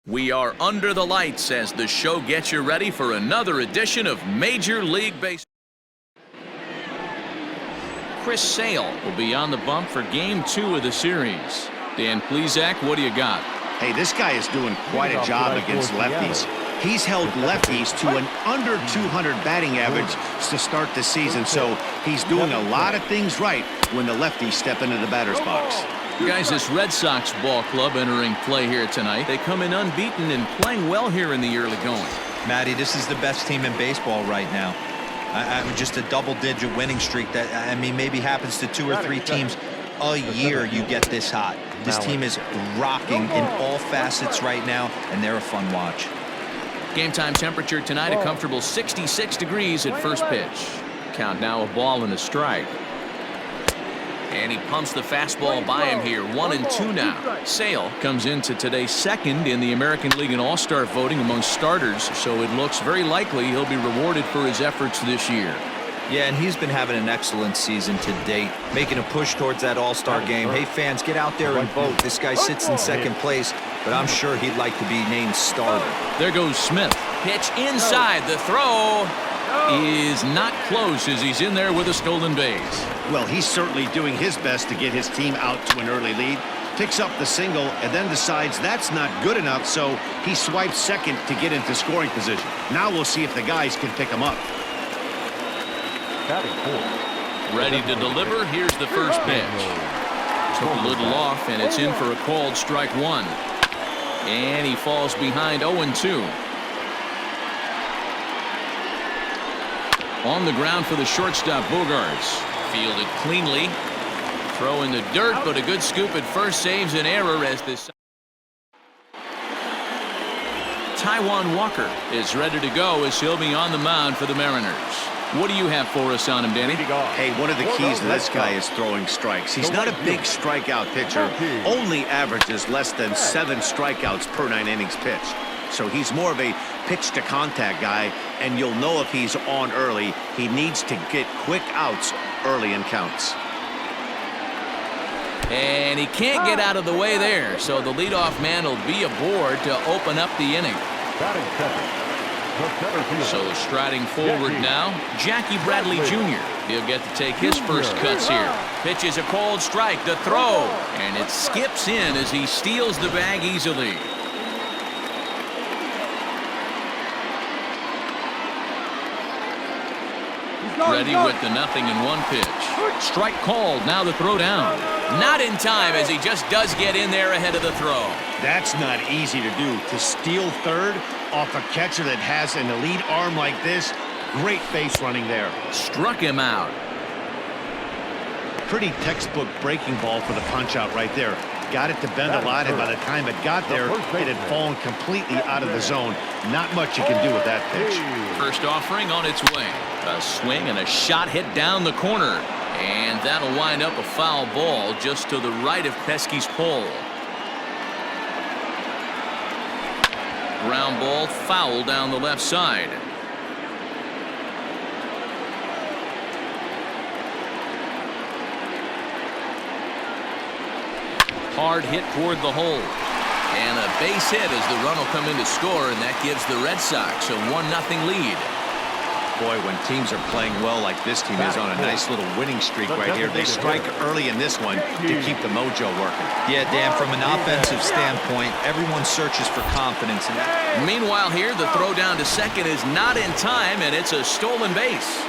We are under the lights as the show gets you ready for another edition of Major League Baseball. Chris Sale will be on the bump for Game 2 of the series. Dan Plesac, what do you got? Hey, this guy is doing quite a job against lefties. He's held lefties to an under 200 batting average to start the season, so he's doing a lot of things right when the lefties step into the batter's box. Guys, this Red Sox ball club entering play here tonight. They come in unbeaten and playing well here in the early going. Matty, this is the best team in baseball right now. I'm just a double-digit winning streak that, I mean, maybe happens to 2 or 3 teams a year you get this hot. This team is rocking in all facets right now, and they're a fun watch. Game time temperature tonight, a comfortable 66 degrees at first pitch. Count now, a ball and a strike. And he pumps the fastball by him here. 1-2 now. Sale comes into today's second in the American League and All-Star voting among starters, so it looks very likely he'll be rewarded for his efforts this year. Yeah, and he's been having an excellent season to date, making a push towards that All-Star game. Hey, fans, get out there and vote. This guy sits in second place, but I'm sure he'd like to be named starter. There goes Smith. Pitch inside. The throw is not close as he's in there with a stolen base. Well, he's certainly doing his best to get his team out to an early lead. Picks up the single and then decides that's not good enough, so he swipes second to get into scoring position. Now we'll see if the guys can pick him up. Ready to deliver. Here's the first pitch. Took a little off, and it's in for a called strike one. And he falls behind 0-2. On the ground for the shortstop, Bogarts. Fielded cleanly. Throw in the dirt, but a good scoop at first saves an error as this. Taijuan Walker is ready to go as he'll be on the mound for the Mariners. What do you have for us on him, Danny? Hey, one of the keys to this guy is throwing strikes. He's not a big strikeout pitcher. Only averages less than 7 strikeouts per 9 innings pitched. So he's more of a pitch-to-contact guy, and you'll know if he's on early. He needs to get quick outs early in counts. And he can't get out of the way there, so the leadoff man will be aboard to open up the inning. So striding forward now, Jackie Bradley Jr. He'll get to take his first cuts here. Pitch is a cold strike, the throw, and it skips in as he steals the bag easily. Ready with the 0-1 pitch. Strike called, now the throw down. Not in time as he just does get in there ahead of the throw. That's not easy to do. To steal third off a catcher that has an elite arm like this, great base running there. Struck him out. Pretty textbook breaking ball for the punch out right there. Got it to bend a lot, and by the time it got there, it had fallen completely out of the zone. Not much you can do with that pitch. First offering on its way. A swing and a shot hit down the corner. And that'll wind up a foul ball just to the right of Pesky's pole. Ground ball foul down the left side. Hard hit toward the hole. And a base hit as the run will come in to score, and that gives the Red Sox a 1-0 lead. Boy, when teams are playing well like this team is on a nice little winning streak right here, they strike early in this one to keep the mojo working. Yeah, Dan, from an offensive standpoint, everyone searches for confidence in that. Meanwhile here, the throw down to second is not in time, and it's a stolen base.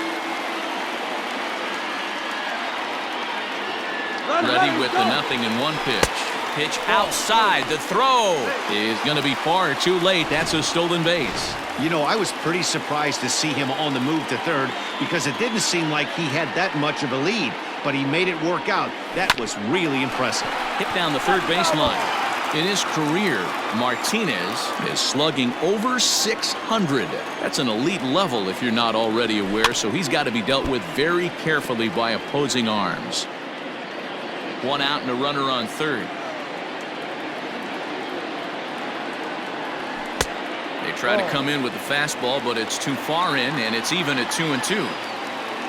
Ready with the 0-1 pitch. Pitch outside. The throw is going to be far too late. That's a stolen base. You know, I was pretty surprised to see him on the move to third because it didn't seem like he had that much of a lead, but he made it work out. That was really impressive. Hit down the third baseline. In his career, Martinez is slugging over 600. That's an elite level if you're not already aware, so he's got to be dealt with very carefully by opposing arms. 1 out and a runner on third. They try to come in with the fastball, but it's too far in, and it's even at 2-2.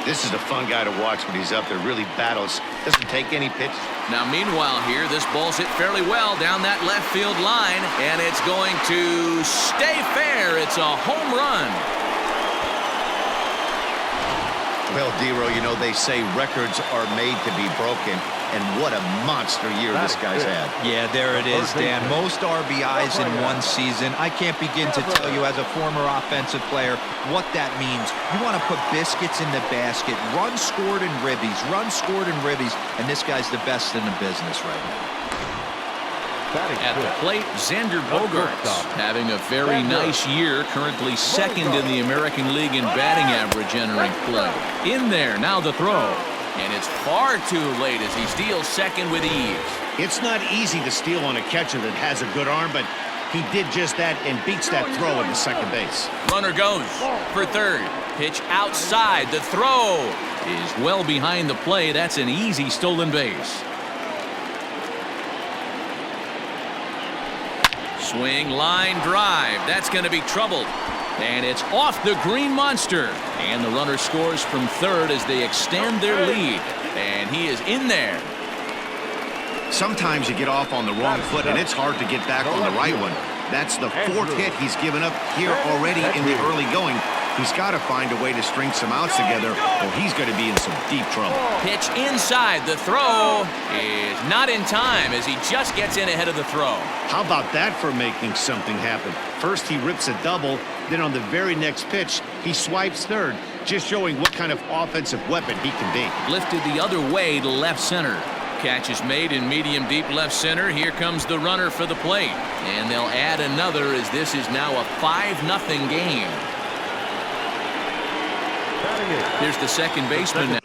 This is a fun guy to watch when he's up there. Really battles Doesn't take any pitch. Now, meanwhile here, this ball's hit fairly well down that left field line, and it's going to stay fair. It's a home run. Well, Dero, you know, they say records are made to be broken, and what a monster year this guy's had. Yeah, there it is, Dan. Most RBIs in one season. I can't begin to tell you as a former offensive player what that means. You want to put biscuits in the basket. Runs scored in ribbies. Runs scored in ribbies. And this guy's the best in the business right now. At the plate, Xander Bogaerts having a very nice year, currently second in the American League in batting average entering play. In there, now the throw. And it's far too late as he steals second with ease. It's not easy to steal on a catcher that has a good arm, but he did just that and beats that throw at the second base. Runner goes for third. Pitch outside. The throw is well behind the play. That's an easy stolen base. Swing, line drive. That's going to be trouble. And it's off the green monster. And the runner scores from third as they extend their lead. And he is in there. Sometimes you get off on the wrong foot, and it's hard to get back on the right one. That's the fourth hit he's given up here already in the early going. He's got to find a way to string some outs together, or he's going to be in some deep trouble. Pitch inside. The throw is not in time as he just gets in ahead of the throw. How about that for making something happen? First, he rips a double. Then on the very next pitch, he swipes third, just showing what kind of offensive weapon he can be. Lifted the other way to left center. Catch is made in medium deep left center. Here comes the runner for the plate. And they'll add another as this is now a 5-0 game. Here's the second baseman now.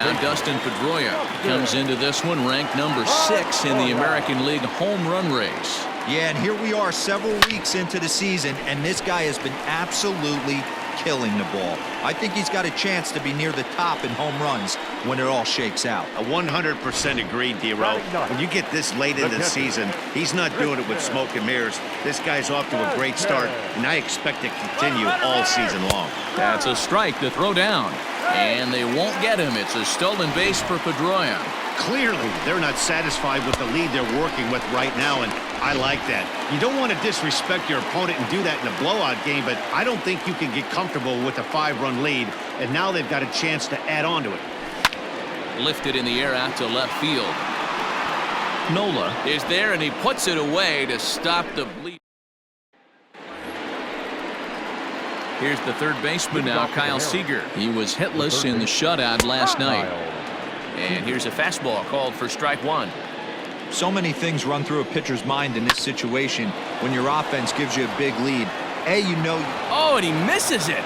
Now Dustin Pedroia comes into this one ranked number 6 in the American League home run race. Yeah, and here we are several weeks into the season, and this guy has been absolutely killing the ball. I think he's got a chance to be near the top in home runs when it all shakes out. A 100% agreed, Dero. When you get this late in the season, he's not doing it with smoke and mirrors. This guy's off to a great start, and I expect it to continue all season long. That's a strike to throw down. And they won't get him. It's a stolen base for Pedroia. Clearly, they're not satisfied with the lead they're working with right now, and I like that. You don't want to disrespect your opponent and do that in a blowout game, but I don't think you can get comfortable with a 5-run lead, and now they've got a chance to add on to it. Lifted in the air out to left field. Nola is there, and he puts it away to stop the bleed. Here's the third baseman now, Kyle Seager. He was hitless in the shutout last night. And here's a fastball called for strike one. So many things run through a pitcher's mind in this situation when your offense gives you a big lead. You know. Oh, and he misses it.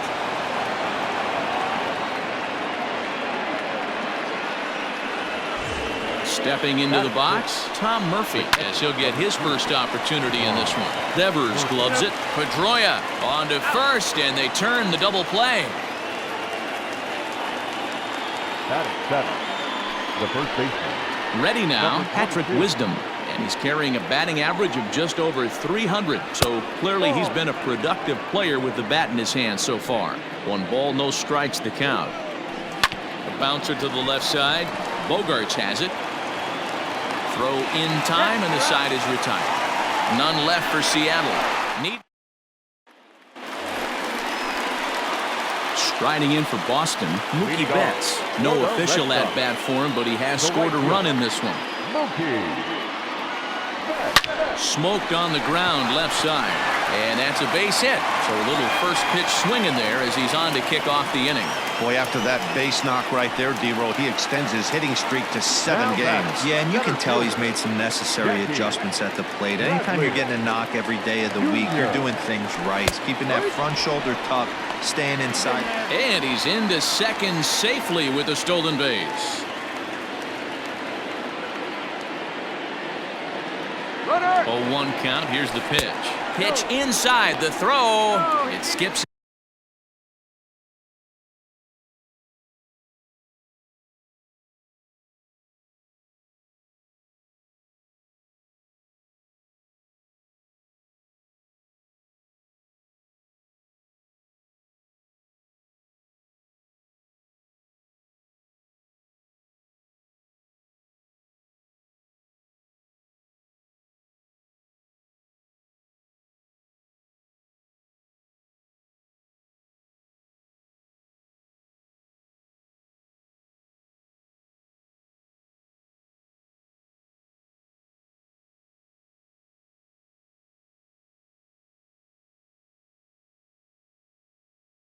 Stepping into the box, Tom Murphy, as he'll get his first opportunity in this one. Devers gloves it. Pedroia on to first, and they turn the double play. The first baseman. Ready now, Patrick Wisdom, and he's carrying a batting average of just over 300. So clearly he's been a productive player with the bat in his hand so far. 1 ball, no strikes the count. A bouncer to the left side. Bogaerts has it. Throw in time, and the side is retired. None left for Seattle. Striding in for Boston, Mookie Betts. No official at-bat for him, but he has scored a run in this one. Smoked on the ground left side. And that's a base hit. So a little first pitch swing in there as he's on to kick off the inning. Boy, after that base knock right there, Dero, he extends his hitting streak to 7 games. Yeah, and you can tell he's made some necessary adjustments at the plate. Anytime you're getting a knock every day of the week, you're doing things right. He's keeping that front shoulder tucked, staying inside. And he's into second safely with a stolen base. Runner. 0-1 count. Here's the pitch. Pitch inside. The throw. It skips.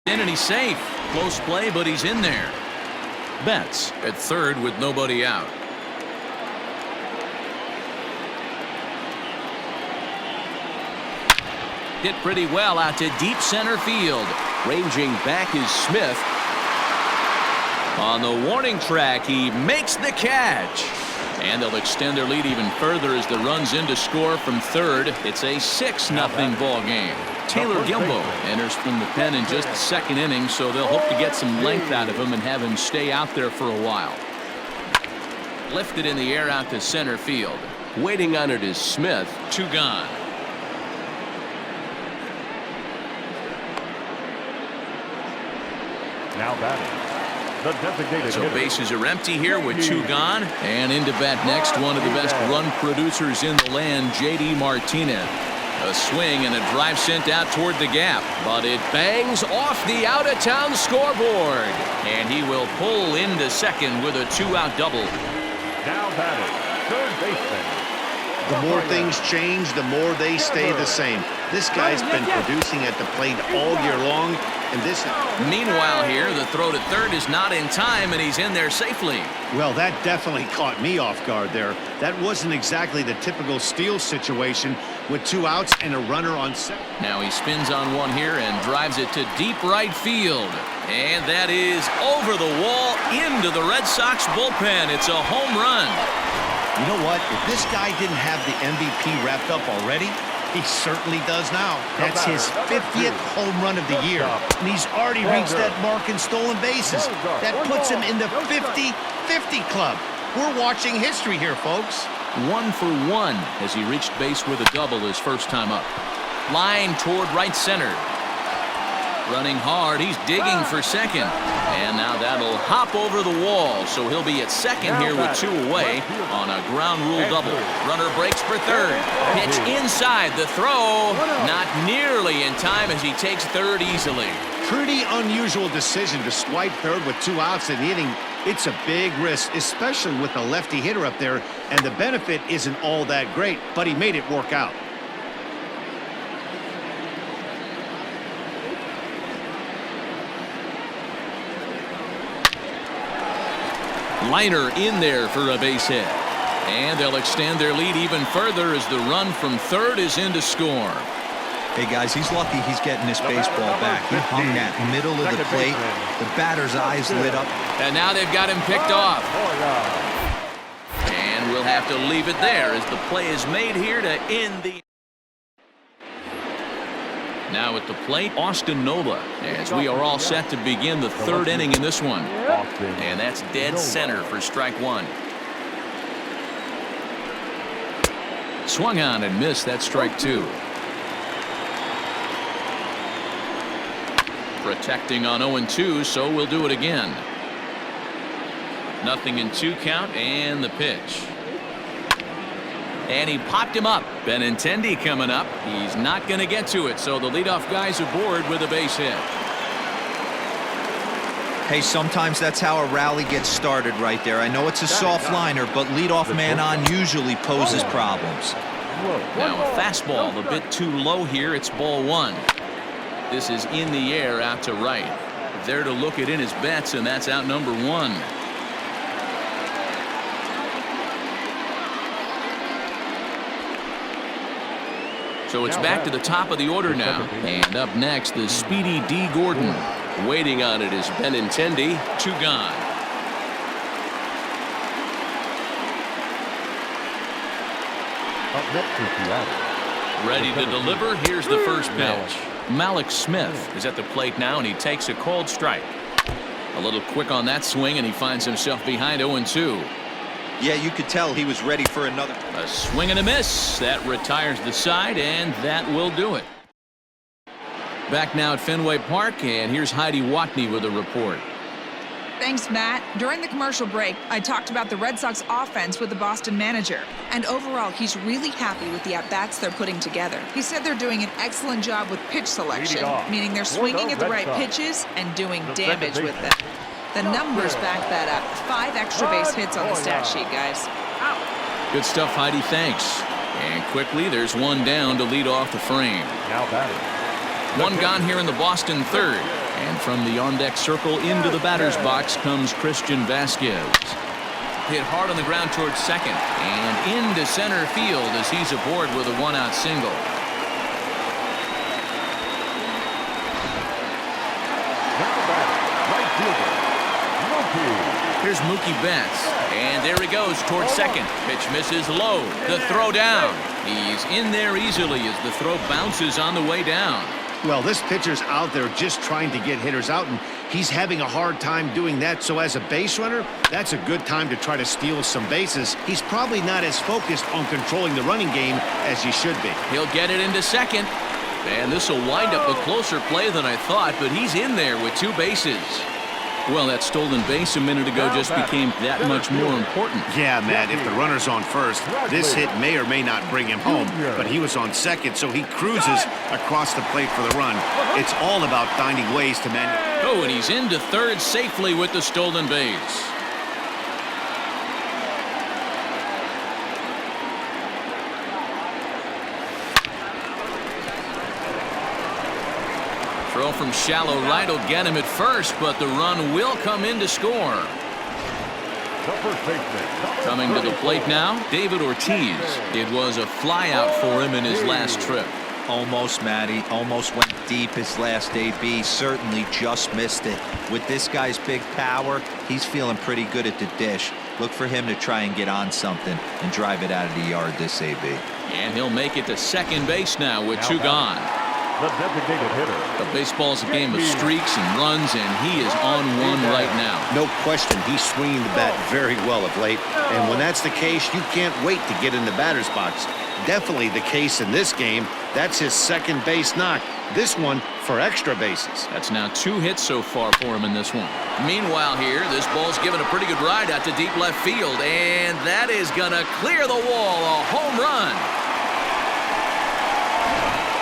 in and he's safe. Close play, but he's in there. Betts at third with nobody out. Hit pretty well out to deep center field. Ranging back is Smith. On the warning track, he makes the catch. And they'll extend their lead even further as the run's in to score from third. It's a 6-0 ball game. Taylor Gilbo enters from the pen in just the second inning, so they'll hope to get some length out of him and have him stay out there for a while. Lifted in the air out to center field. Waiting on it is Smith. 2 gone. Now batting, the designated So hitter. bases are empty here with 2 gone. And in to bat next, one of the best run producers in the land, J.D. Martinez. A swing and a drive sent out toward the gap, but it bangs off the out-of-town scoreboard. And he will pull into second with a 2-out double. Now batting, third baseman. The more things change, the more they stay the same. This guy's been producing at the plate all year long, and this... Meanwhile here, the throw to third is not in time, and he's in there safely. Well, that definitely caught me off guard there. That wasn't exactly the typical steal situation with 2 outs and a runner on second. Now he spins on one here and drives it to deep right field. And that is over the wall into the Red Sox bullpen. It's a home run. You know what? If this guy didn't have the MVP wrapped up already, he certainly does now. That's his 50th home run of the year, and he's already reached that mark in stolen bases. That puts him in the 50-50 club. We're watching history here, folks. 1 for 1 as he reached base with a double his first time up. Line toward right center. Running hard, he's digging for second. And now that'll hop over the wall, so he'll be at second here with 2 away on a ground rule double. Runner breaks for third. Pitch inside, the throw not nearly in time as he takes third easily. Pretty unusual decision to swipe third with 2 outs in the inning. It's a big risk, especially with a lefty hitter up there, and the benefit isn't all that great, but he made it work out. Liner in there for a base hit. And they'll extend their lead even further as the run from third is in to score. Hey, guys, he's lucky he's getting this baseball back. He hung that middle of the plate. The batter's eyes lit up. And now they've got him picked off. And we'll have to leave it there as the play is made here to end the... Now at the plate, Austin Nola, as we are all set to begin the third inning in this one. And that's dead center for strike 1. Swung on and missed. That's strike 2. Protecting on 0-2, so we'll do it again. 0-2 count and the pitch. And he popped him up. Benintendi coming up. He's not going to get to it, so the leadoff guy's aboard with a base hit. Hey, sometimes that's how a rally gets started right there. I know it's a soft liner, but leadoff man on usually poses problems. Now a fastball a bit too low here. It's ball 1. This is in the air out to right. There to look it in his Betts, and that's out number 1. So it's back to the top of the order now. And up next, the speedy D. Gordon. Waiting on it is Benintendi. 2 gone. Up next is Seattle. Ready to deliver. Here's the first pitch. Malik Smith is at the plate now, and he takes a cold strike. A little quick on that swing, and he finds himself behind 0-2. Yeah, you could tell he was ready for another. A swing and a miss. That retires the side, and that will do it. Back now at Fenway Park, and here's Heidi Watney with a report. Thanks, Matt. During the commercial break, I talked about the Red Sox offense with the Boston manager. And overall, he's really happy with the at-bats they're putting together. He said they're doing an excellent job with pitch selection, meaning they're swinging at the right pitches and doing damage with them. The numbers back that up. 5 extra base hits on the stat sheet, guys. Good stuff, Heidi. Thanks. And quickly, there's one down to lead off the frame. Now batting. 1 gone here in the Boston third. And from the on-deck circle into the batter's box comes Christian Vasquez. Hit hard on the ground towards second and into center field as he's aboard with a one-out single. Right fielder, Here's Mookie Betts, and there he goes towards second. Pitch misses low. The throw down. He's in there easily as the throw bounces on the way down. Well, this pitcher's out there just trying to get hitters out, and he's having a hard time doing that. So as a base runner, that's a good time to try to steal some bases. He's probably not as focused on controlling the running game as he should be. He'll get it into second. And this will wind up a closer play than I thought, but he's in there with two bases. Well, that stolen base a minute ago just became that much more important. Yeah, Matt, if the runner's on first, this hit may or may not bring him home, but he was on second, so he cruises across the plate for the run. It's all about finding ways to manage. Oh, and he's into third safely with the stolen base. Throw from shallow right will get him at first, but the run will come in to score. Coming to the plate now, David Ortiz. It was a flyout for him in his last trip. Almost, Matty. Almost went deep his last AB. Certainly just missed it. With this guy's big power, he's feeling pretty good at the dish. Look for him to try and get on something and drive it out of the yard this AB. And he'll make it to second base now with two gone. the designated hitter. But baseball's a game of streaks and runs, and he is on one right now. No question, he's swinging the bat very well of late. And when that's the case, you can't wait to get in the batter's box. Definitely the case in this game. That's his second base knock. This one for extra bases. That's now 2 hits so far for him in this one. Meanwhile here, this ball's given a pretty good ride out to deep left field, and that is going to clear the wall. A home run.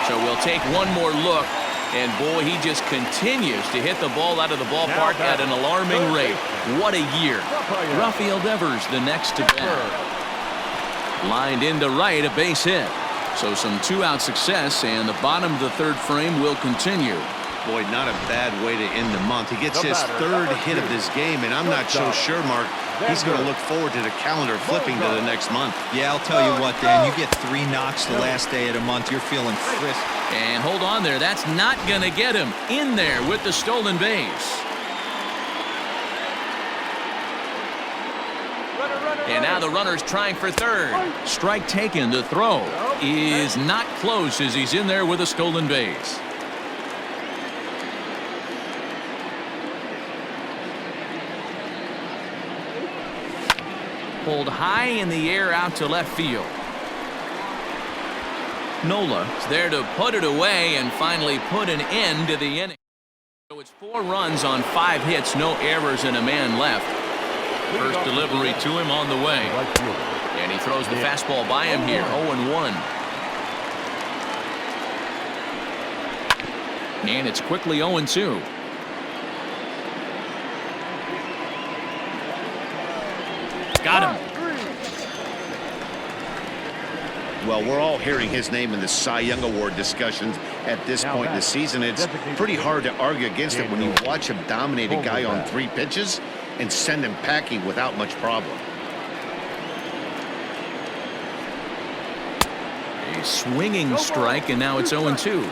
So we'll take one more look, and boy, he just continues to hit the ball out of the ballpark at an alarming rate. What a year. Rafael Devers the next to bat. Lined into right, a base hit. So some 2-out success, and the bottom of the third frame will continue. Boy, not a bad way to end the month. He gets his third hit of this game, and I'm not so sure, Mark, he's going to look forward to the calendar flipping to the next month. Yeah, I'll tell you what, Dan, you get 3 knocks the last day of the month, you're feeling crisp. And hold on there, that's not going to get him in there with the stolen base. And now the runner's trying for third. Strike taken. The throw is not close as he's in there with a stolen base. Pulled high in the air out to left field. Nola is there to put it away and finally put an end to the inning. So it's 4 runs on 5 hits, no errors, and a man left. First delivery to him on the way. And he throws the fastball by him here, 0-1. And it's quickly 0-2. Got him. Well, we're all hearing his name in the Cy Young Award discussions at this point in the season. It's pretty hard to argue against it when you watch him dominate a guy on 3 pitches and send him packing without much problem. A swinging strike, and now it's 0-2.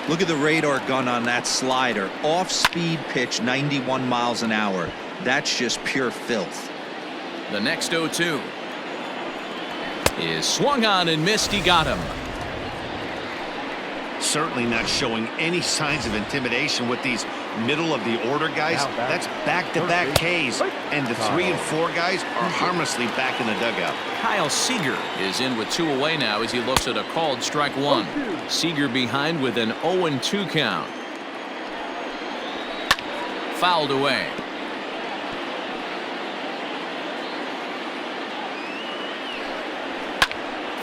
Look at the radar gun on that slider. Off-speed pitch, 91 miles an hour. That's just pure filth. The next 0-2 is swung on and missed. He got him. Certainly not showing any signs of intimidation with these middle-of-the-order guys. That's back-to-back Ks, and the 3 and 4 guys are harmlessly back in the dugout. Kyle Seager is in with 2 away now as he looks at a called strike 1. Seager behind with an 0-2 count. Fouled away.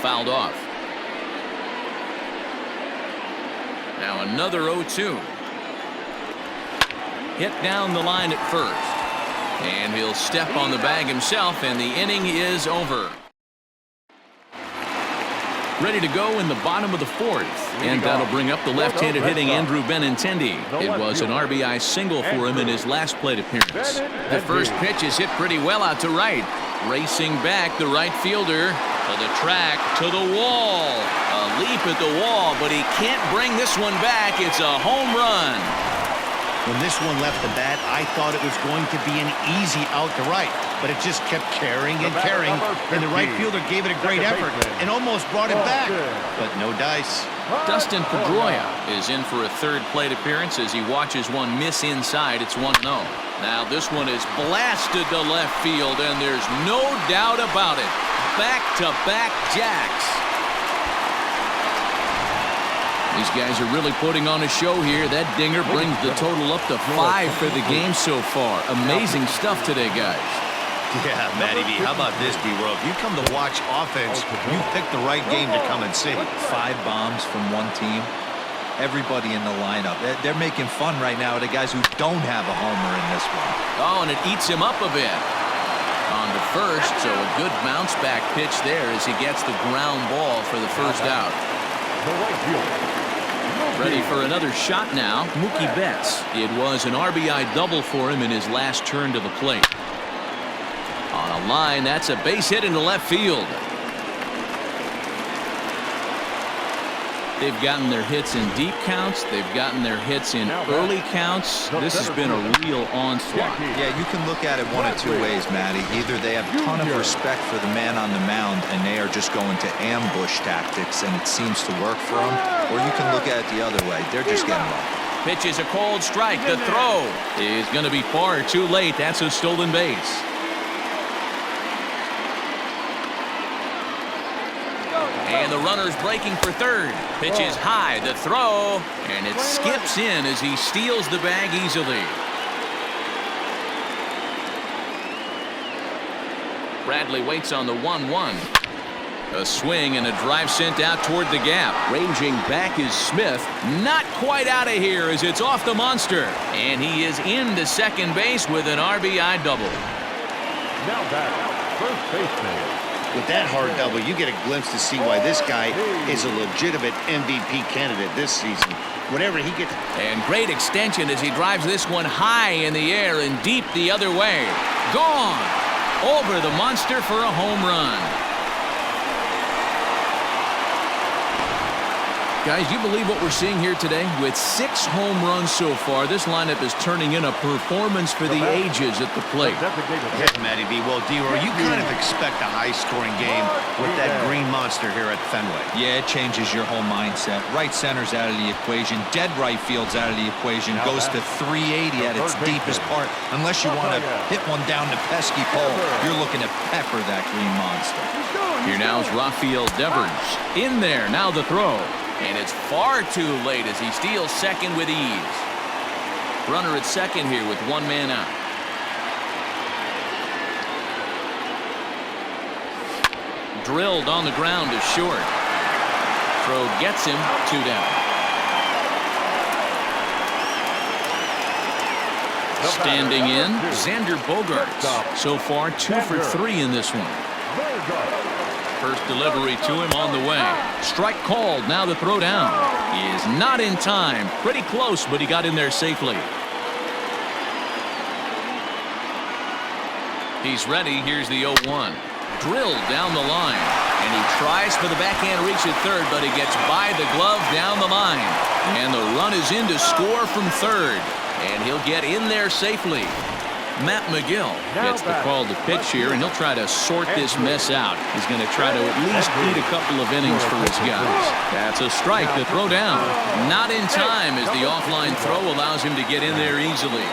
Fouled off. Now another 0-2. Hit down the line at first. And he'll step on the bag himself, and the inning is over. Ready to go in the bottom of the fourth. And that'll bring up the left-handed hitting Andrew Benintendi. It was an RBI single for him in his last plate appearance. The first pitch is hit pretty well out to right. Racing back, the right fielder to the track, to the wall. A leap at the wall, but he can't bring this one back. It's a home run. When this one left the bat, I thought it was going to be an easy out to right, but it just kept carrying and carrying, and the right fielder gave it a great effort and almost brought it back, but no dice. Dustin Pedroia is in for a third plate appearance as he watches one miss inside. It's 1-0. Now this one is blasted to left field, and there's no doubt about it. Back-to-back jacks. These guys are really putting on a show here. That dinger brings the total up to 5 for the game so far. Amazing stuff today, guys. Yeah, Matty B, how about this, B-World? You come to watch offense, you pick the right game to come and see. 5 bombs from one team. Everybody in the lineup. They're making fun right now of the guys who don't have a homer in this one. Oh, and it eats him up a bit. On to first, so a good bounce back pitch there as he gets the ground ball for the first out. Ready for another shot now, Mookie Betts. It was an RBI double for him in his last turn to the plate. On a line, that's a base hit into left field. They've gotten their hits in deep counts. They've gotten their hits in early counts. This has been a real onslaught. Yeah, you can look at it one of two ways, Matty. Either they have a ton of respect for the man on the mound and they are just going to ambush tactics and it seems to work for them, or you can look at it the other way. They're just getting lucky. Pitch is a cold strike. The throw is going to be far too late. That's a stolen base. And the runner's breaking for third. Pitch is high. The throw. And it skips in as he steals the bag easily. Bradley waits on the 1-1. A swing and a drive sent out toward the gap. Ranging back is Smith. Not quite out of here as it's off the monster. And he is into second base with an RBI double. Now back, first baseman. With that hard double, you get a glimpse to see why this guy is a legitimate MVP candidate this season. Whenever he gets... And great extension as he drives this one high in the air and deep the other way. Gone! Over the monster for a home run. Guys, you believe what we're seeing here today? With 6 home runs so far, this lineup is turning in a performance for the ages at the plate. Yeah, Matty B. Well, D-Roy, you kind of expect a high-scoring game with that green monster here at Fenway. Yeah, it changes your whole mindset. Right center's out of the equation. Dead right field's out of the equation. Goes to 380 at its deepest part. Unless you want to hit one down the pesky pole, you're looking to pepper that green monster. Here now is Rafael Devers. In there, now the throw. And it's far too late as he steals second with ease. Runner at second here with 1 man out. Drilled on the ground to short. Throw gets him 2 down. Standing in, Xander Bogaerts. So far 2 for 3 in this one. First delivery to him on the way. Strike called. Now the throw down. He is not in time. Pretty close, but he got in there safely. He's ready. Here's the 0-1. Drilled down the line. And he tries for the backhand reach at third, but he gets by the glove down the line. And the run is in to score from third. And he'll get in there safely. Matt McGill gets the call to pitch here, and he'll try to sort this mess out. He's going to try to at least eat a couple of innings for his guys. That's a strike to throw down. Not in time as the offline throw allows him to get in there easily.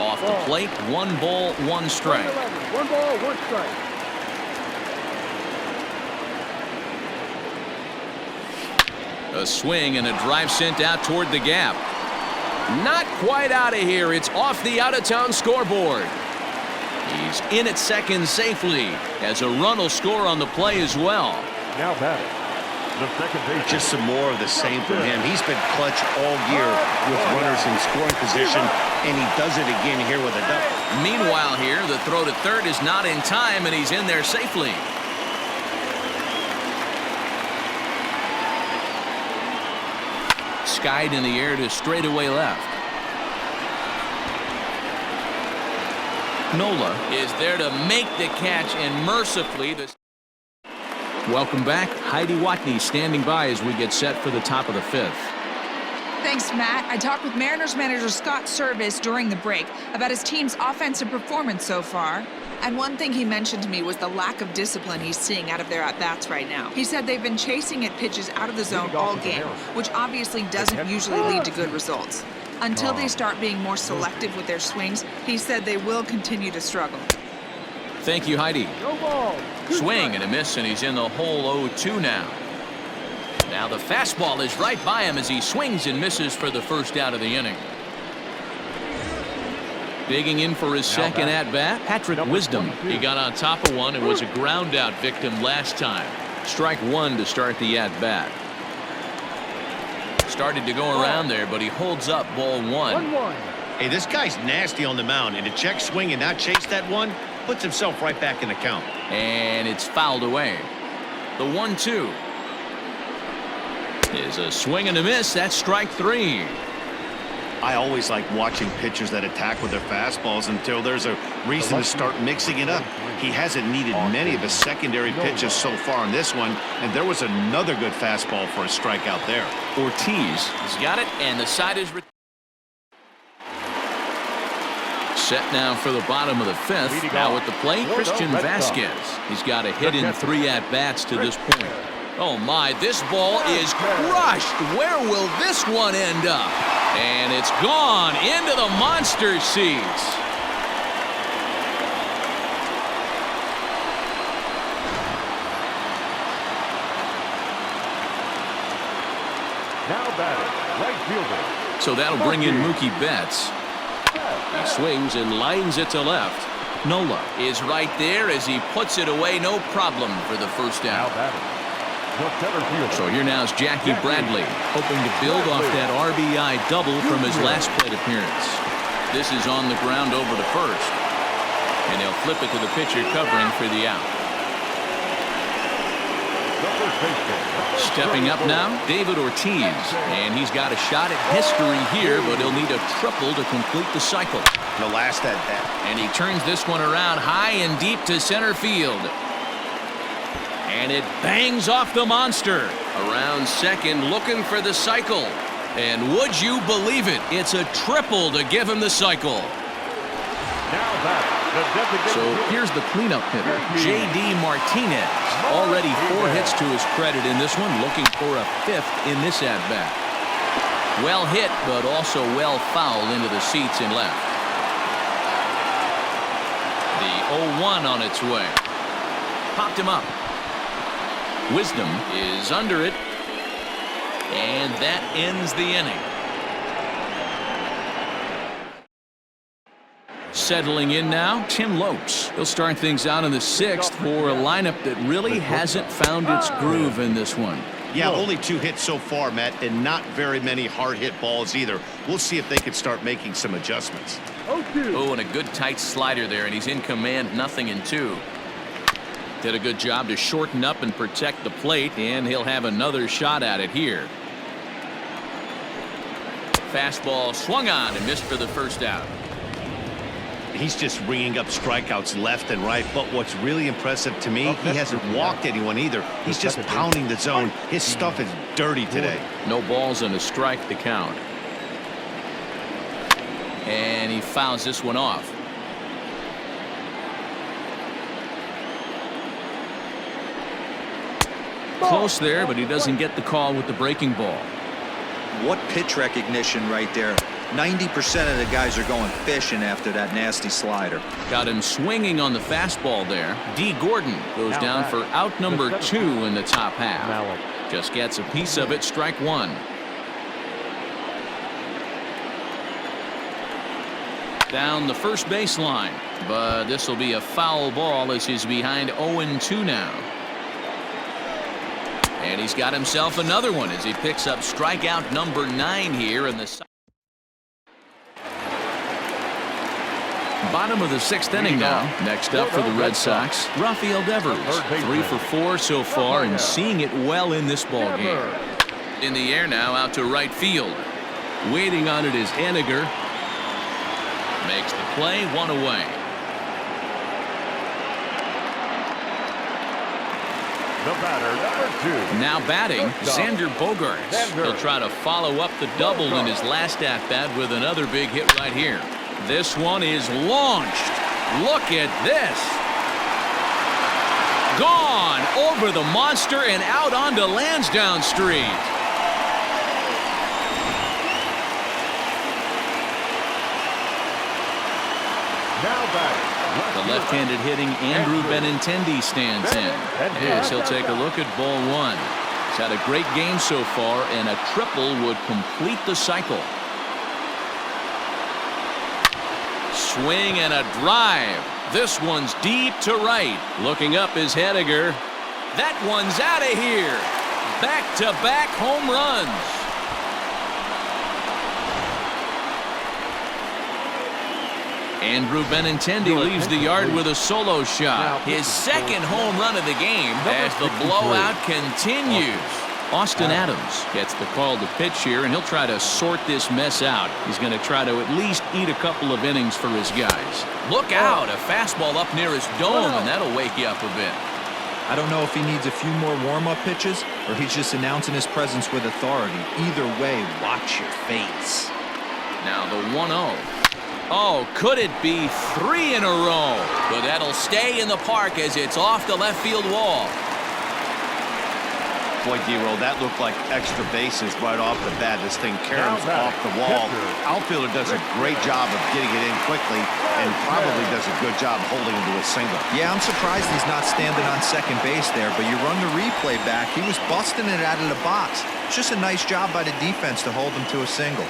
Off the plate, 1 ball, 1 strike. 1 ball, 1 strike. A swing and a drive sent out toward the gap. Not quite out of here. It's off the out-of-town scoreboard. He's in at second safely as a run will score on the play as well. Now batting, the second base. Just some more of the same from him. He's been clutch all year with runners in scoring position, and he does it again here with a double. Meanwhile here, the throw to third is not in time, and he's in there safely. Skied in the air to straightaway left. Nola is there to make the catch, and mercifully the... Welcome back. Heidi Watney standing by as we get set for the top of the fifth. Thanks, Matt. I talked with Mariners manager Scott Service during the break about his team's offensive performance so far. And one thing he mentioned to me was the lack of discipline he's seeing out of their at-bats right now. He said they've been chasing at pitches out of the zone all game, which obviously doesn't usually lead to good results. Until they start being more selective with their swings, he said they will continue to struggle. Thank you, Heidi. No ball. Swing and a miss, and he's in the hole 0-2 now. Now the fastball is right by him as he swings and misses for the first out of the inning. Digging in for his second at-bat, Patrick Wisdom. He got on top of one and was a ground-out victim last time. Strike one to start the at-bat. Started to go around there, but he holds up ball one. 1-1. Hey, this guy's nasty on the mound, and to check swing and not chase that one puts himself right back in the count. And it's fouled away. The 1-2 is a swing and a miss. That's strike three. I always like watching pitchers that attack with their fastballs until there's a reason to start mixing it up. He hasn't needed many of his secondary pitches so far in this one, and there was another good fastball for a strikeout there. Ortiz has got it, and the side is set now for the bottom of the fifth. Now at the plate, Christian Vasquez. He's got a hit in 3 at-bats to this point. Oh my, this ball is crushed. Where will this one end up? And it's gone into the monster seats. Now batting, right fielder. So that'll bring in Mookie Betts. He swings and lines it to left. Nola is right there as he puts it away, no problem for the first Now out. batting, the center fielder. So here now is Jackie Bradley, hoping to build off that RBI double from his last plate appearance. This is on the ground over to first, and they'll flip it to the pitcher covering for the out. The first baseman. Stepping up now, David Ortiz, and he's got a shot at history here, but he'll need a triple to complete the cycle. The last at bat. And he turns this one around high and deep to center field. And it bangs off the monster. Around second, looking for the cycle. And would you believe it? It's a triple to give him the cycle. Now batting, the designated So hitter. here's the cleanup hitter, J.D. Martinez. Already 4 hits to his credit in this one, looking for a 5th in this at-bat. Well hit, but also well fouled into the seats and left. The 0-1 on its way. Popped him up. Wisdom is under it. And that ends the inning. Settling in now, Tim Lopes. He'll start things out in the 6th for a lineup that really hasn't found its groove in this one. Yeah, only 2 hits so far, Matt, and not very many hard hit balls either. We'll see if they can start making some adjustments. 0-2. Oh, and a good tight slider there, and he's in command, 0-2. Did a good job to shorten up and protect the plate, and he'll have another shot at it here. Fastball swung on and missed for the first out. He's just ringing up strikeouts left and right, but what's really impressive to me, he hasn't walked anyone either. He's just pounding the zone. His stuff is dirty today. No balls and a strike to count. And he fouls this one off. Close there, but he doesn't get the call with the breaking ball. What pitch recognition right there. 90% of the guys are going fishing after that nasty slider. Got him swinging on the fastball there. D. Gordon goes down for out number 2 in the top half. Just gets a piece of it, strike 1. Down the first baseline, but this will be a foul ball as he's behind 0-2 now. And he's got himself another one as he picks up strikeout number 9 here in the bottom of the 6th inning now. Next up for the Red Sox, Rafael Devers. 3 for 4 so far and seeing it well in this ball game. In the air now out to right field. Waiting on it is Haniger. Makes the play, 1 away. The batter, number 2. Now batting, Xander Bogaerts. He'll try to follow up the double in his last at-bat with another big hit right here. This one is launched. Look at this. Gone over the monster and out onto Lansdowne Street. Now batting. The left-handed hitting Andrew Benintendi stands in. As he'll take a look at ball 1. He's had a great game so far, and a triple would complete the cycle. Swing and a drive. This one's deep to right. Looking up is Haniger. That one's out of here. Back-to-back home runs. Andrew Benintendi leaves the yard with a solo shot. His second home run of the game as the blowout continues. Austin Adams gets the call to pitch here, and he'll try to sort this mess out. He's going to try to at least eat a couple of innings for his guys. Look out, a fastball up near his dome, and that'll wake you up a bit. I don't know if he needs a few more warm-up pitches or he's just announcing his presence with authority. Either way, watch your face. Now the 1-0. Oh, could it be 3 in a row? But that'll stay in the park as it's off the left field wall. Boy, D-Roll, that looked like extra bases right off the bat. This thing caroms off the wall. Outfielder does a great job of getting it in quickly and probably does a good job holding him to a single. Yeah, I'm surprised he's not standing on second base there, but you run the replay back. He was busting it out of the box. It's just a nice job by the defense to hold him to a single.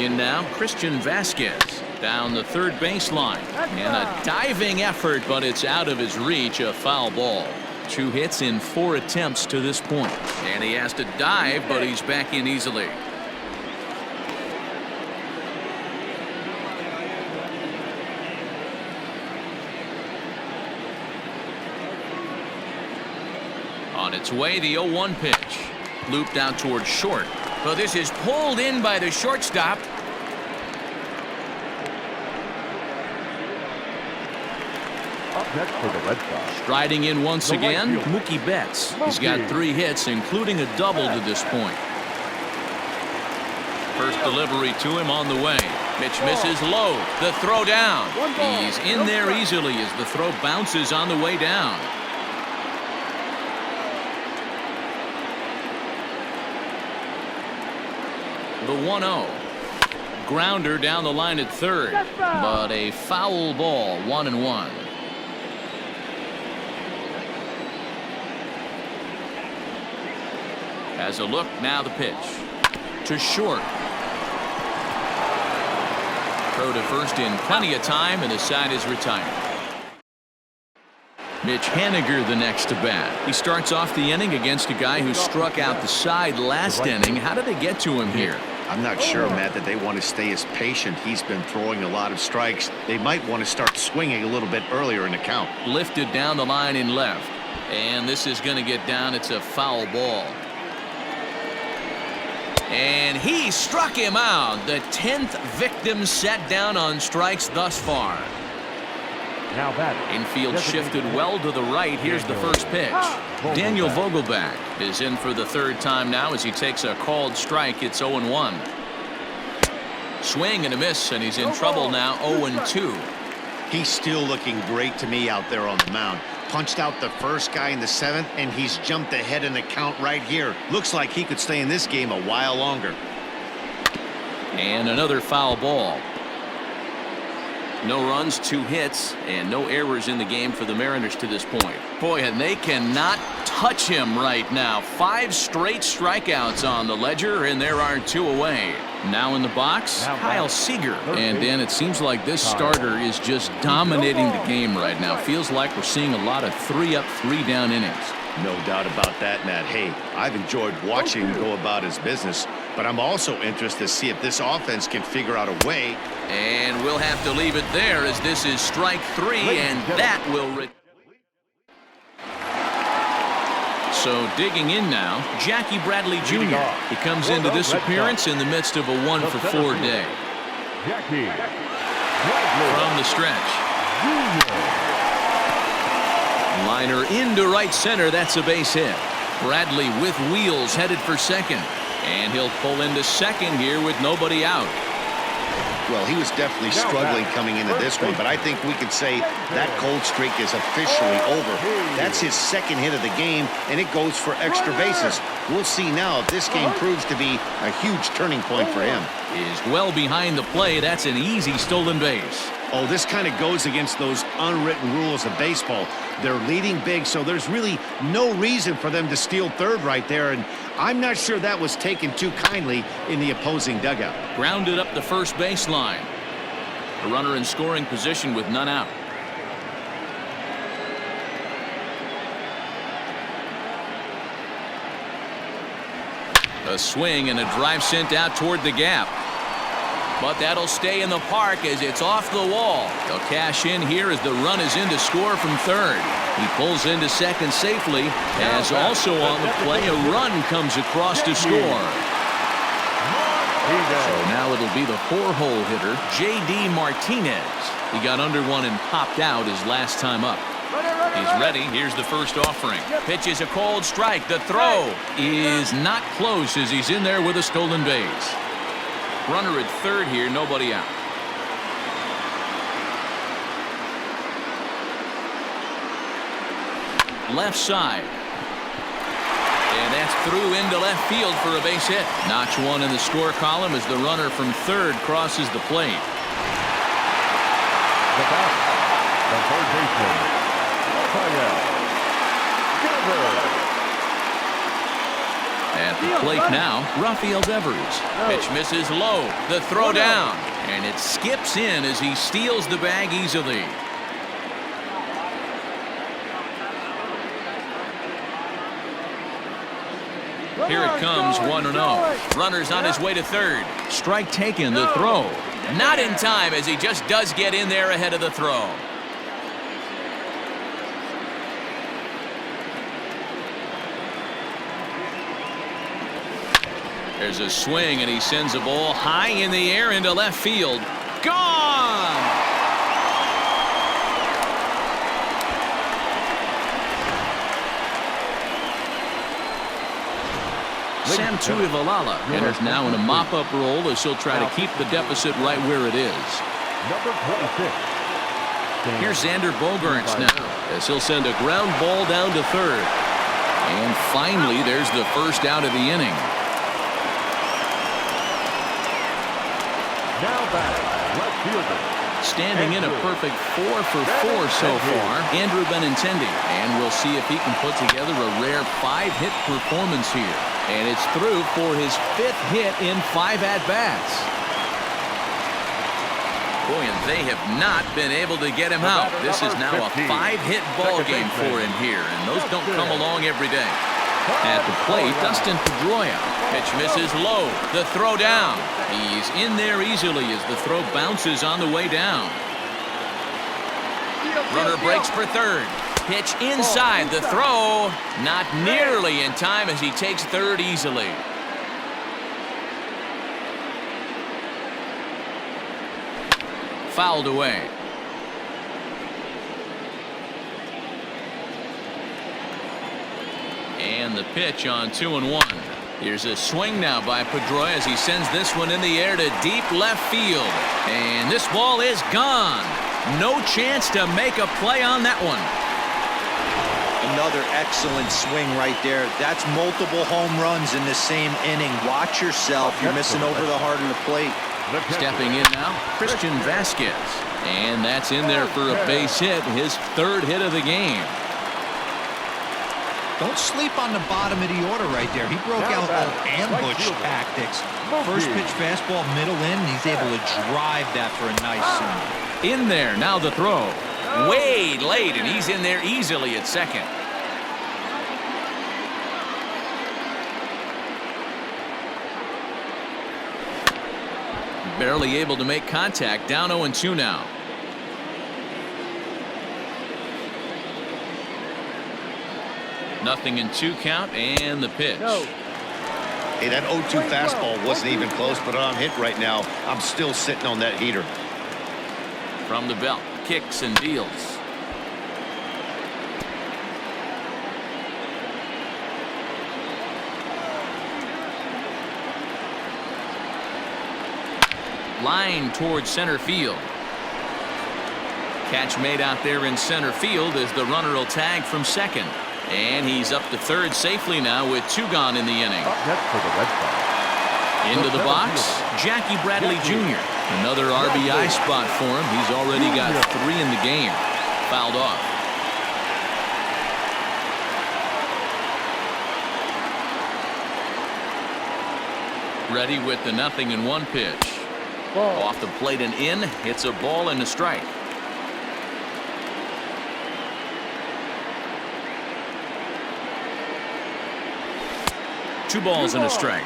In now, Christian Vasquez down the third baseline. And a diving effort, but it's out of his reach, a foul ball. 2 hits in 4 attempts to this point. And he has to dive, but he's back in easily. On its way, the 0-1 pitch. Looped out towards short. But this is pulled in by the shortstop. Up next for the Red Sox. Striding in once again, Mookie Betts. He's got 3 hits, including a double to this point. First delivery to him on the way. Pitch misses low. The throw down. He's in there easily as the throw bounces on the way down. The 1-0. Grounder down the line at third, but a foul ball, 1-1. Has a look, now the pitch. To short. Throw to first in plenty of time, and the side is retired. Mitch Haniger the next to bat. He starts off the inning against a guy who struck out the side last inning. How did they get to him here? I'm not sure, Matt, that they want to stay as patient. He's been throwing a lot of strikes. They might want to start swinging a little bit earlier in the count. Lifted down the line in left. And this is going to get down. It's a foul ball. And he struck him out. The 10th victim set down on strikes thus far. Now batting. Infield shifted well to the right. Here's the first pitch. Daniel Vogelback is in for the 3rd time now as he takes a called strike. It's 0-1. Swing and a miss, and he's in trouble now. 0-2. He's still looking great to me out there on the mound. Punched out the first guy in the 7th, and he's jumped ahead in the count right here. Looks like he could stay in this game a while longer. And another foul ball. No runs, 2 hits, and no errors in the game for the Mariners to this point. Boy, and they cannot touch him right now. 5 straight strikeouts on the ledger, and there are 2 away. Now in the box, Kyle Seager. And then it seems like this starter is just dominating the game right now. Feels like we're seeing a lot of 3-up, 3-down innings. No doubt about that, Matt. Hey, I've enjoyed watching him go about his business, but I'm also interested to see if this offense can figure out a way. And we'll have to leave it there as this is strike 3, and that will... So digging in now, Jackie Bradley Jr. He comes into this appearance in the midst of a 1-for-4 day. From the stretch. Liner into right center. That's a base hit. Bradley with wheels headed for second. And he'll pull into second here with nobody out. Well, he was definitely struggling coming into this one, but I think we could say that cold streak is officially over. That's his second hit of the game, and it goes for extra bases. We'll see now if this game proves to be a huge turning point for him. Is well behind the play. That's an easy stolen base. Oh, this kind of goes against those unwritten rules of baseball. They're leading big, so there's really no reason for them to steal third right there, and I'm not sure that was taken too kindly in the opposing dugout. Grounded up the first baseline. A runner in scoring position with none out. A swing and a drive sent out toward the gap. But that'll stay in the park as it's off the wall. They'll cash in here as the run is in to score from third. He pulls into second safely, as also on the play a run comes across to score. So now it'll be the 4-hole hitter, J.D. Martinez. He got under one and popped out his last time up. He's ready. Here's the first offering. Pitch is a cold strike. The throw is not close as he's in there with a stolen base. Runner at third here, nobody out. Left side. And that's through into left field for a base hit. Notch one in the score column as the runner from third crosses the plate. The batter, the third baseman, At the plate now, Rafael Devers. Pitch misses low. The throw down. And it skips in as he steals the bag easily. Here it comes, 1-0. Runner's on his way to third. Strike taken, the throw. Not in time as he just does get in there ahead of the throw. There's a swing, and he sends a ball high in the air into left field. Gone! Sam Tuivalala enters now in a mop-up role as he'll try to keep the deficit right where it is. Number 26. Here's Xander Bogaerts now as he'll send a ground ball down to third. And finally, there's the first out of the inning. Now batting, left fielder. Standing in a perfect 4-for-4 so far, Andrew Benintendi. And we'll see if he can put together a rare 5-hit performance here. And it's through for his 5th hit in 5 at-bats. Boy, and they have not been able to get him out. This is now a 5-hit ball game for him here, and those don't come along every day. At the plate, Dustin Pedroia. Pitch misses low. The throw down. He's in there easily as the throw bounces on the way down. Runner breaks for third. Pitch inside. The throw not nearly in time as he takes third easily. Fouled away. And the pitch on 2-1. Here's a swing now by Pedroia as he sends this one in the air to deep left field. And this ball is gone. No chance to make a play on that one. Another excellent swing right there. That's multiple home runs in the same inning. Watch yourself. You're missing over the heart of the plate. Stepping in now, Christian Vasquez. And that's in there for a base hit, his 3rd hit of the game. Don't sleep on the bottom of the order right there. He broke out all ambush tactics. First pitch fastball, middle in, and he's able to drive that for a nice single. In there, now the throw. Way late, and he's in there easily at second. Barely able to make contact. Down 0-2 now. Nothing in 2 count, and the pitch. Hey, that 0-2 fastball wasn't even close, but I'm hit right now. I'm still sitting on that heater. From the belt, kicks and deals. Line towards center field. Catch made out there in center field as the runner will tag from second. And he's up to third safely now with 2 gone in the inning. Up next for the Red Sox. Into the box, Jackie Bradley Jr. Another RBI spot for him. He's already got 3 in the game. Fouled off. Ready with the 0-1 pitch. Off the plate and in. It's a ball and a strike. Two balls and a strike.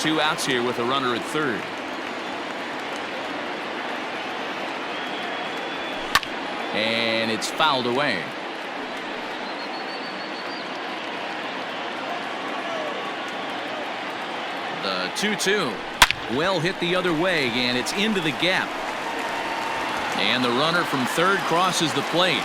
2 outs here with a runner at third. And it's fouled away. The 2-2. Well hit the other way, and it's into the gap. And the runner from third crosses the plate.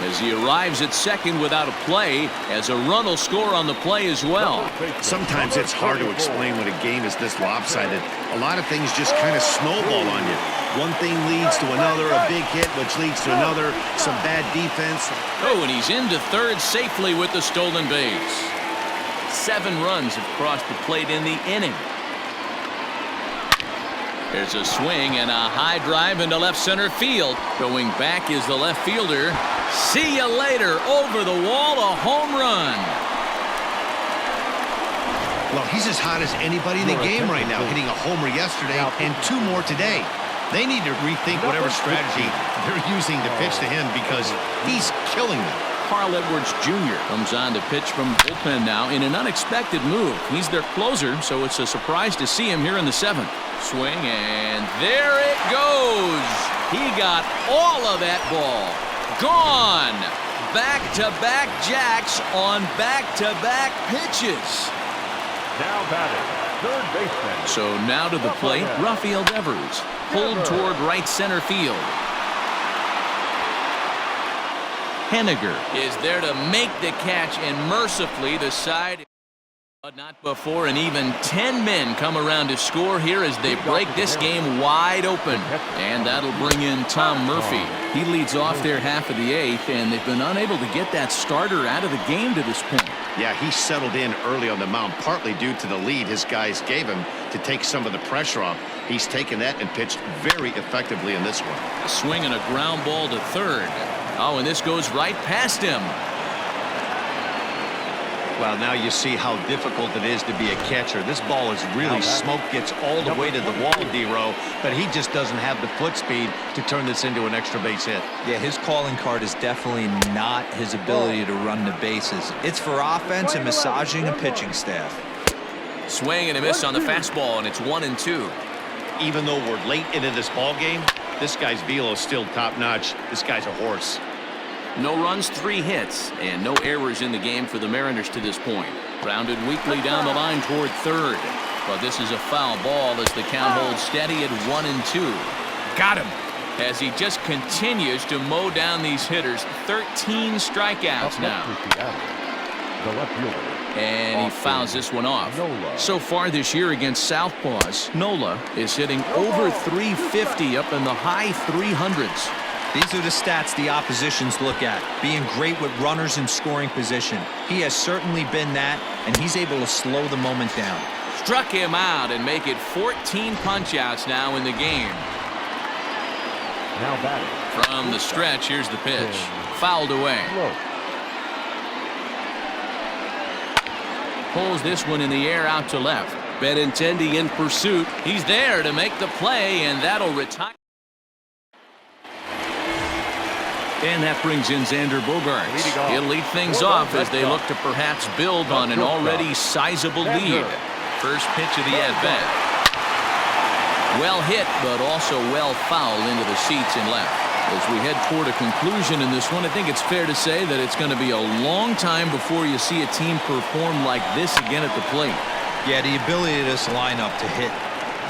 As he arrives at second without a play, as a run will score on the play as well. Sometimes it's hard to explain when a game is this lopsided. A lot of things just kind of snowball on you. One thing leads to another, a big hit, which leads to another, some bad defense. Oh, and he's into third safely with the stolen base. 7 runs have crossed the plate in the inning. There's a swing and a high drive into left center field. Going back is the left fielder. See you later. Over the wall, a home run. Well, he's as hot as anybody in the game right now, hitting a homer yesterday and 2 more today. They need to rethink whatever strategy they're using to pitch to him because he's killing them. Carl Edwards Jr. comes on to pitch from bullpen now in an unexpected move. He's their closer, so it's a surprise to see him here in the 7th. Swing, and there it goes. He got all of that ball. Gone. Back-to-back jacks on back-to-back pitches. Now batting, third baseman. So now to the plate, Rafael Devers. Pulled toward right center field. Henniger is there to make the catch, and mercifully the side. But not before an even 10 men come around to score here as they break this game wide open. And that'll bring in Tom Murphy. He leads off their half of the 8th, and they've been unable to get that starter out of the game to this point. Yeah, he settled in early on the mound, partly due to the lead his guys gave him to take some of the pressure off. He's taken that and pitched very effectively in this one. A swing and a ground ball to third. Oh, and this goes right past him. Well, now you see how difficult it is to be a catcher. This ball is really smoke, gets all the way to the wall, D-Row, but he just doesn't have the foot speed to turn this into an extra base hit. Yeah, his calling card is definitely not his ability to run the bases. It's for offense and massaging a pitching staff. Swing and a miss on the fastball, and it's 1-2. Even though we're late into this ball game, this guy's velo is still top-notch. This guy's a horse. No runs, 3 hits, and no errors in the game for the Mariners to this point. Grounded weakly down the line toward third. But this is a foul ball as the count holds steady at 1-2. Got him as he just continues to mow down these hitters. 13 strikeouts now. The left fielder. And he fouls this one off. So far this year against Southpaws, Nola is hitting over 350 up in the high 300s. These are the stats the oppositions look at. Being great with runners in scoring position. He has certainly been that, and he's able to slow the moment down. Struck him out and make it 14 punch-outs now in the game. Now batting. From the stretch, here's the pitch. Fouled away. Pulls this one in the air out to left. Benintendi in pursuit. He's there to make the play, and that'll retire. And that brings in Xander Bogaerts. He'll lead things off as they look to perhaps build on an already sizable lead. First pitch of the at-bat. Well hit, but also well fouled into the seats and left. As we head toward a conclusion in this one, I think it's fair to say that it's going to be a long time before you see a team perform like this again at the plate. Yeah, the ability of this lineup to hit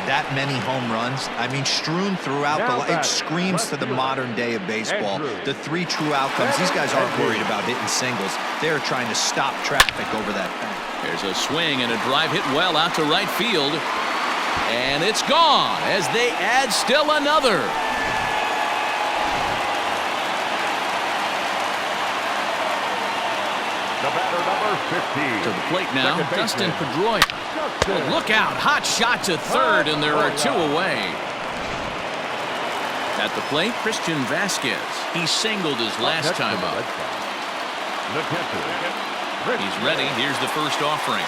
that many home runs, I mean, strewn throughout it screams to the modern day of baseball. The three true outcomes. These guys aren't worried about hitting singles. They're trying to stop traffic over that fence. There's a swing and a drive hit well out to right field. And it's gone as they add still another. The batter, number 15. To the plate now, Dustin Pedroia. Oh, look out, hot shot to third, and there are two away. At the plate, Christian Vasquez. He singled his last time up. He's ready. Here's the first offering.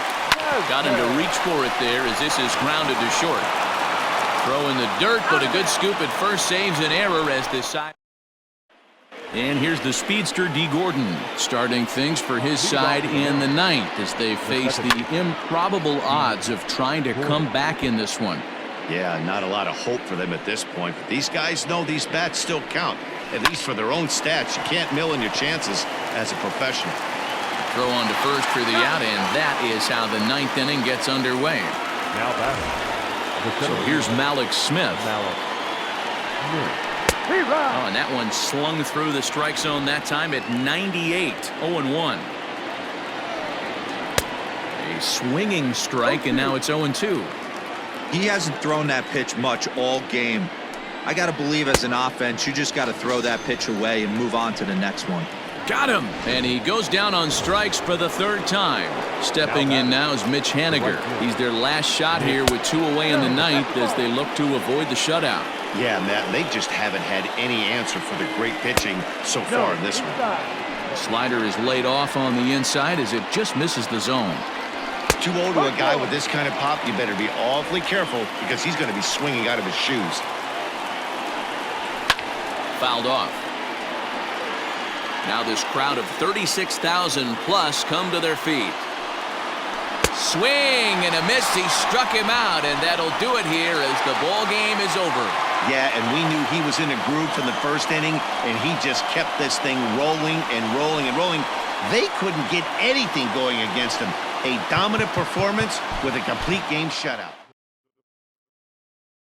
Got him to reach for it there as this is grounded to short. Throw in the dirt, but a good scoop at first saves an error as this side. And here's the speedster D. Gordon starting things for his side in the ninth as they face the improbable odds of trying to come back in this one. Yeah, not a lot of hope for them at this point, but these guys know these bats still count, at least for their own stats. You can't mill in your chances as a professional. Throw on to first for the out, and that is how the ninth inning gets underway. Now batting. So here's Malik Smith. Oh, and that one slung through the strike zone that time at 98, 0-1. A swinging strike, and now it's 0-2. He hasn't thrown that pitch much all game. I got to believe as an offense, you just got to throw that pitch away and move on to the next one. Got him! And he goes down on strikes for the third time. Stepping in now is Mitch Haniger. He's their last shot here with two away in the ninth as they look to avoid the shutout. Yeah, Matt, they just haven't had any answer for the great pitching so far in this one. The slider is laid off on the inside as it just misses the zone. 2-0 to a guy with this kind of pop, you better be awfully careful because he's going to be swinging out of his shoes. Fouled off. Now this crowd of 36,000 plus come to their feet. Swing and a miss. He struck him out, and that'll do it here as the ball game is over. Yeah, and we knew he was in a groove from the first inning, and he just kept this thing rolling and rolling and rolling. They couldn't get anything going against him. A dominant performance with a complete game shutout.